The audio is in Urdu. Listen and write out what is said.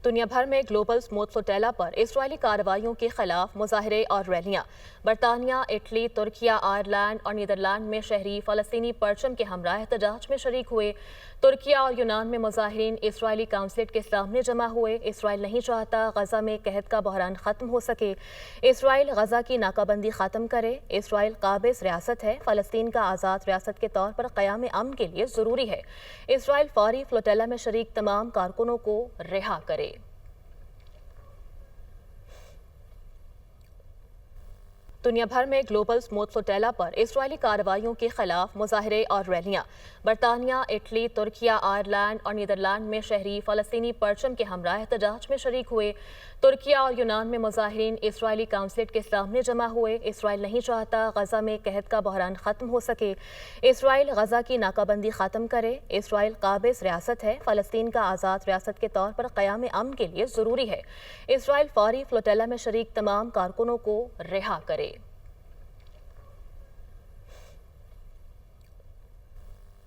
دنیا بھر میں گلوبل اسموتھ فلوٹیلا پر اسرائیلی کارروائیوں کے خلاف مظاہرے اور ریلیاں۔ برطانیہ، اٹلی، ترکیہ، آئرلینڈ اور نیدرلینڈ میں شہری فلسطینی پرچم کے ہمراہ احتجاج میں شریک ہوئے۔ ترکیہ اور یونان میں مظاہرین اسرائیلی قونصلیٹ کے سامنے جمع ہوئے۔ اسرائیل نہیں چاہتا غزہ میں قحط کا بحران ختم ہو سکے۔ اسرائیل غزہ کی ناکہ بندی ختم کرے۔ اسرائیل قابض ریاست ہے، فلسطین کا آزاد ریاست کے طور پر قیام امن کے لیے ضروری ہے۔ اسرائیل فوری فلوٹیلا میں شریک تمام کارکنوں کو رہا کرے۔ دنیا بھر میں گلوبل اسموتھ فلوٹیلا پر اسرائیلی کارروائیوں کے خلاف مظاہرے اور ریلیاں۔ برطانیہ، اٹلی، ترکیہ، آئرلینڈ اور نیدرلینڈ میں شہری فلسطینی پرچم کے ہمراہ احتجاج میں شریک ہوئے۔ ترکیہ اور یونان میں مظاہرین اسرائیلی قونصلیٹ کے سامنے جمع ہوئے۔ اسرائیل نہیں چاہتا غزہ میں قحط کا بحران ختم ہو سکے۔ اسرائیل غزہ کی ناکہ بندی ختم کرے۔ اسرائیل قابض ریاست ہے، فلسطین کا آزاد ریاست کے طور پر قیام امن کے لیے ضروری ہے۔ اسرائیل فوری فلوٹیلا میں شریک تمام کارکنوں کو رہا کرے۔